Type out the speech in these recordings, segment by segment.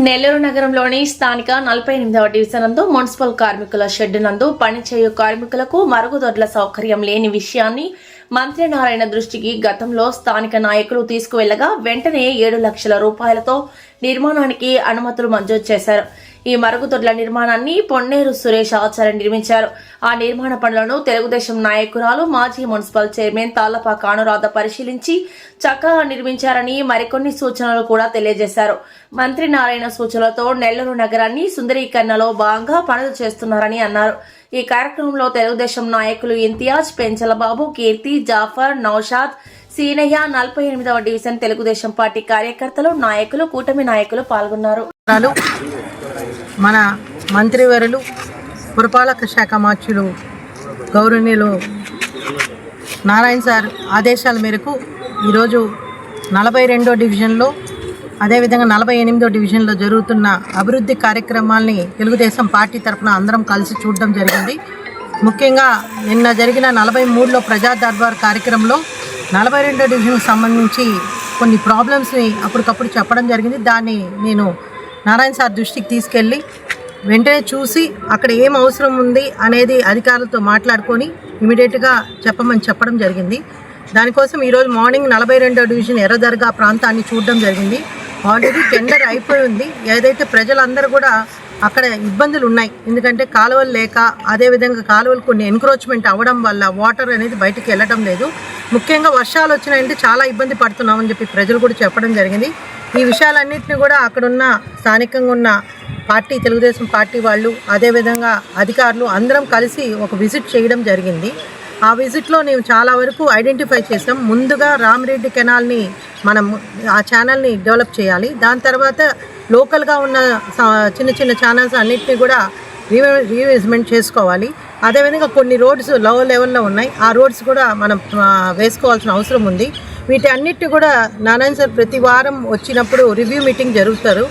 నెల్లూరు నగరంలోని స్థానిక 48వ డివిజన్ నందు మున్సిపల్ కార్మికుల షెడ్ నందు పనిచేయు కార్మికులకు మరుగుదొడ్ల సౌకర్యం లేని విషయాన్ని మంత్రి నారాయణ దృష్టికి గతంలో స్థానిక నాయకులు తీసుకువెళ్లగా వెంటనే 7 లక్షల రూపాయలతో నిర్మాణానికి అనుమతులు మంజూరు చేశారు. ఈ మరుగుదొడ్ల నిర్మాణాన్ని పొన్నేరు సురేష్ ఆచార్య నిర్మించారు. ఆ నిర్మాణ పనులను తెలుగుదేశం నాయకురాలు మాజీ మున్సిపల్ చైర్మన్ తాళ్లపాక అనురాధ పరిశీలించి చక్కగా నిర్మించారని మరికొన్ని సూచనలు కూడా తెలియజేశారు. మంత్రి నారాయణ సూచనలతో నెల్లూరు నగరాన్ని సుందరీకరణలో భాగంగా పనులు చేస్తున్నారని అన్నారు. ఈ కార్యక్రమంలో తెలుగుదేశం నాయకులు ఇంతియాజ్, పెంచలబాబు, కీర్తి, జాఫర్, నౌషాద్, సీనయ్య, 48వ డివిజన్ తెలుగుదేశం పార్టీ కార్యకర్తలు, నాయకులు, కూటమి నాయకులు పాల్గొన్నారు. మన మంత్రివర్యులు పురపాలక శాఖ మార్చులు గౌరవనీయులు నారాయణ సార్ ఆదేశాల మేరకు ఈరోజు 42వ డివిజన్లో అదేవిధంగా 48వ డివిజన్లో జరుగుతున్న అభివృద్ధి కార్యక్రమాల్ని తెలుగుదేశం పార్టీ తరఫున అందరం కలిసి చూడడం జరిగింది. ముఖ్యంగా నిన్న జరిగిన 43లో ప్రజా దర్బార్ కార్యక్రమంలో 42వ డివిజన్కి సంబంధించి కొన్ని ప్రాబ్లమ్స్ని అప్పటికప్పుడు చెప్పడం జరిగింది. దాన్ని నేను నారాయణ సార్ దృష్టికి తీసుకెళ్ళి వెంటనే చూసి అక్కడ ఏం అవసరం ఉంది అనేది అధికారులతో మాట్లాడుకొని ఇమీడియట్గా చెప్పడం జరిగింది. దానికోసం ఈరోజు మార్నింగ్ 42వ డివిజన్ ఎర్రదర్గా ప్రాంతాన్ని చూడడం జరిగింది. ఆల్రెడీ టెండర్ అయిపోయి ఉంది. ఏదైతే ప్రజలందరూ కూడా అక్కడ ఇబ్బందులు ఉన్నాయి, ఎందుకంటే కాలువలు లేక అదేవిధంగా కాలువలు కొన్ని ఎన్క్రోచ్మెంట్ అవ్వడం వల్ల వాటర్ అనేది బయటికి వెళ్ళడం లేదు. ముఖ్యంగా వర్షాలు వచ్చినాయంటే చాలా ఇబ్బంది పడుతున్నామని చెప్పి ప్రజలు కూడా చెప్పడం జరిగింది. ఈ విషయాలన్నింటినీ కూడా అక్కడున్న స్థానికంగా ఉన్న పార్టీ తెలుగుదేశం పార్టీ వాళ్ళు అదేవిధంగా అధికారులు అందరం కలిసి ఒక విజిట్ చేయడం జరిగింది. ఆ విజిట్లో మేము చాలా వరకు ఐడెంటిఫై చేసాం. ముందుగా రామిరెడ్డి కెనాల్ని మనం ఆ ఛానల్ని డెవలప్ చేయాలి. దాని తర్వాత లోకల్గా ఉన్న చిన్న చిన్న ఛానల్స్ అన్నింటినీ కూడా రీఇన్వెస్ట్మెంట్ చేసుకోవాలి. అదేవిధంగా కొన్ని రోడ్స్ లో లెవెల్లో ఉన్నాయి, ఆ రోడ్స్ కూడా మనం వేసుకోవాల్సిన అవసరం ఉంది. వీటి అన్నిటి కూడా నారాయణ సార్ ప్రతి వారం వచ్చినప్పుడు రివ్యూ మీటింగ్ జరుగుతారు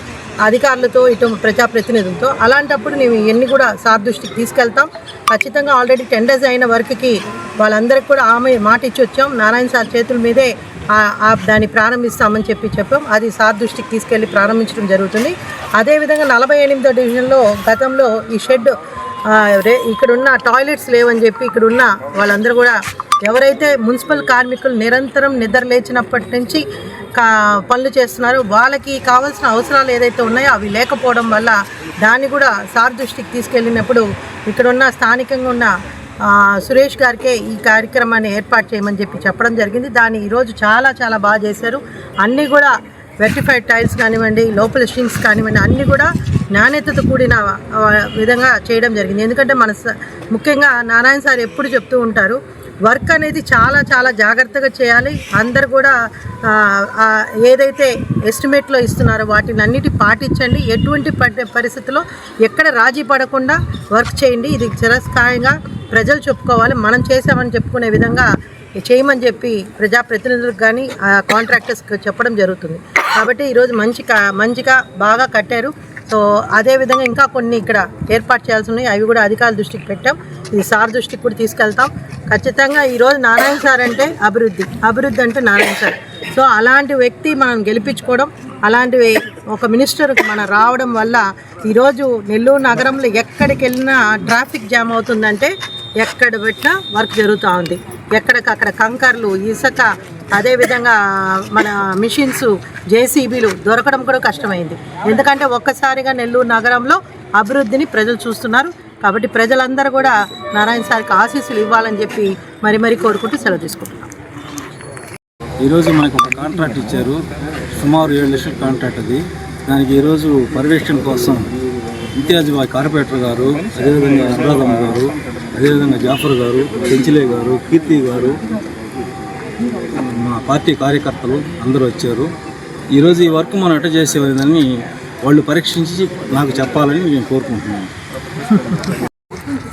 అధికారులతో, ఇటు ప్రజాప్రతినిధులతో. అలాంటప్పుడు మేము ఇవన్నీ కూడా సార్ దృష్టికి తీసుకెళ్తాం. ఖచ్చితంగా ఆల్రెడీ టెండర్స్ అయిన వర్క్కి వాళ్ళందరికీ కూడా ఆమె మాట ఇచ్చి వచ్చాం. నారాయణ సార్ చేతుల మీదే దాన్ని ప్రారంభిస్తామని చెప్పాం. అది సార్ దృష్టికి తీసుకెళ్ళి ప్రారంభించడం జరుగుతుంది. అదేవిధంగా 48వ డివిజన్లో గతంలో ఈ షెడ్ ఇక్కడున్న టాయిలెట్స్ లేవని చెప్పి ఇక్కడున్న వాళ్ళందరూ కూడా ఎవరైతే మున్సిపల్ కార్మికులు నిరంతరం నిద్ర లేచినప్పటి నుంచి పనులు చేస్తున్నారో వాళ్ళకి కావాల్సిన అవసరాలు ఏదైతే ఉన్నాయో అవి లేకపోవడం వల్ల దాన్ని కూడా సార్ దృష్టికి తీసుకెళ్ళినప్పుడు ఇక్కడున్న స్థానికంగా ఉన్న సురేష్ గారికే ఈ కార్యక్రమాన్ని ఏర్పాటు చేయమని చెప్పడం జరిగింది. దాన్ని ఈరోజు చాలా చాలా బాగా చేశారు. అన్నీ కూడా వెర్టిఫైడ్ టైల్స్ కానివ్వండి, లోపల స్ట్రింగ్స్ కానివ్వండి, అన్నీ కూడా నాణ్యతతో కూడిన విధంగా చేయడం జరిగింది. ఎందుకంటే ముఖ్యంగా నారాయణ సార్ ఎప్పుడు చెప్తూ ఉంటారు, వర్క్ అనేది చాలా చాలా జాగ్రత్తగా చేయాలి. అందరు కూడా ఏదైతే ఎస్టిమేట్లో ఇస్తున్నారో వాటిని అన్నిటి పాటించండి. ఎటువంటి పరిస్థితుల్లో ఎక్కడ రాజీ పడకుండా వర్క్ చేయండి. ఇది చిరస్థాయిగా ప్రజలు చెప్పుకోవాలి, మనం చేసామని చెప్పుకునే విధంగా చేయమని చెప్పి ప్రజాప్రతినిధులకు కానీ కాంట్రాక్టర్స్కి చెప్పడం జరుగుతుంది. కాబట్టి ఈరోజు మంచిగా బాగా కట్టారు. సో అదేవిధంగా ఇంకా కొన్ని ఇక్కడ ఏర్పాటు చేయాల్సి ఉన్నాయి, అవి కూడా అధికారుల దృష్టికి పెట్టాం. ఇది సార్ దృష్టికి కూడా తీసుకెళ్తాం. ఖచ్చితంగా ఈరోజు నారాయణ సార్ అంటే అభివృద్ధి అంటే నారాయణ సార్. సో అలాంటి వ్యక్తి మనం గెలిపించుకోవడం, అలాంటి ఒక మినిస్టర్ మనం రావడం వల్ల ఈరోజు నెల్లూరు నగరంలో ఎక్కడికి వెళ్ళినా ట్రాఫిక్ జామ్ అవుతుందంటే ఎక్కడ పెట్టినా వర్క్ జరుగుతూ ఉంది. ఎక్కడికక్కడ కంకర్లు, ఇసుక, అదేవిధంగా మన మిషన్స్, జేసీబీలు దొరకడం కూడా కష్టమైంది. ఎందుకంటే ఒక్కసారిగా నెల్లూరు నగరంలో అభివృద్ధిని ప్రజలు చూస్తున్నారు. కాబట్టి ప్రజలందరూ కూడా నారాయణ సార్కి ఆశీస్సులు ఇవ్వాలని చెప్పి మరీ కోరుకుంటూ సెలవు తీసుకుంటున్నాం. ఈరోజు మనకు ఒక కాంట్రాక్ట్ ఇచ్చారు, సుమారు 7 లక్షల కాంట్రాక్ట్. అది దానికి ఈరోజు పర్యవేక్షణ కోసం ఇంతియాజ్ కార్పొరేటర్ గారు, అదేవిధంగా అనురాధమ్మ గారు, అదేవిధంగా జాఫర్ గారు, పెంచిలే గారు, కీర్తి గారు, మా పార్టీ కార్యకర్తలు అందరూ వచ్చారు. ఈరోజు ఈ వర్క్ మనం ఎట్ట చేసేదని వాళ్ళు పరీక్షించి నాకు చెప్పాలని నేను కోరుకుంటున్నాను.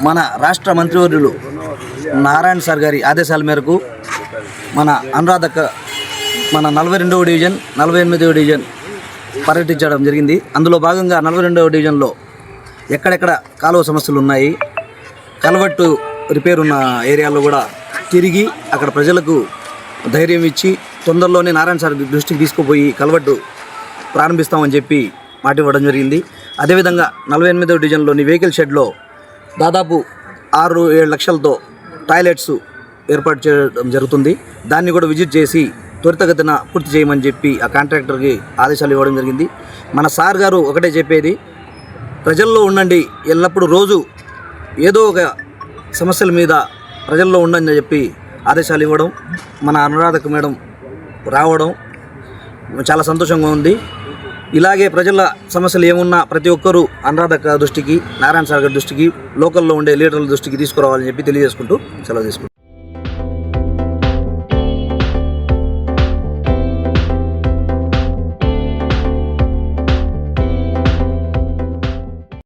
మన రాష్ట్ర మంత్రివర్యులు నారాయణ సార్ గారి ఆదేశాల మేరకు మన అనురాధక మన 42వ డివిజన్ 48వ డివిజన్ పర్యటించడం జరిగింది. అందులో భాగంగా 42వ డివిజన్లో ఎక్కడెక్కడ కాలువ సమస్యలు ఉన్నాయి, కల్వర్టు రిపేర్ ఉన్న ఏరియాలో కూడా తిరిగి అక్కడ ప్రజలకు ధైర్యం ఇచ్చి తొందరలోనే నారాయణ సార్ దృష్టికి తీసుకుపోయి కల్వర్టు ప్రారంభిస్తామని చెప్పి మాట ఇవ్వడం జరిగింది. అదేవిధంగా 48వ డివిజన్లోని వెహికల్ షెడ్లో దాదాపు 6-7 లక్షలతో టాయిలెట్స్ ఏర్పాటు చేయడం జరుగుతుంది. దాన్ని కూడా విజిట్ చేసి త్వరితగతిన పూర్తి చేయమని చెప్పి ఆ కాంట్రాక్టర్కి ఆదేశాలు ఇవ్వడం జరిగింది. మన సార్ గారు ఒకటే చెప్పేది, ప్రజల్లో ఉండండి, ఎల్లప్పుడూ రోజు ఏదో ఒక సమస్యల మీద ప్రజల్లో ఉండండి అని చెప్పి ఆదేశాలు ఇవ్వడం, మన అనురాధక మేడం రావడం చాలా సంతోషంగా ఉంది. ఇలాగే ప్రజల సమస్యలు ఏమున్నా ప్రతి ఒక్కరూ అనురాధక దృష్టికి, నారాయణ సార్ గారి దృష్టికి, లోకల్లో ఉండే లీడర్ల దృష్టికి తీసుకురావాలని చెప్పి తెలియజేసుకుంటూ సెలవు తీసుకుంటాం.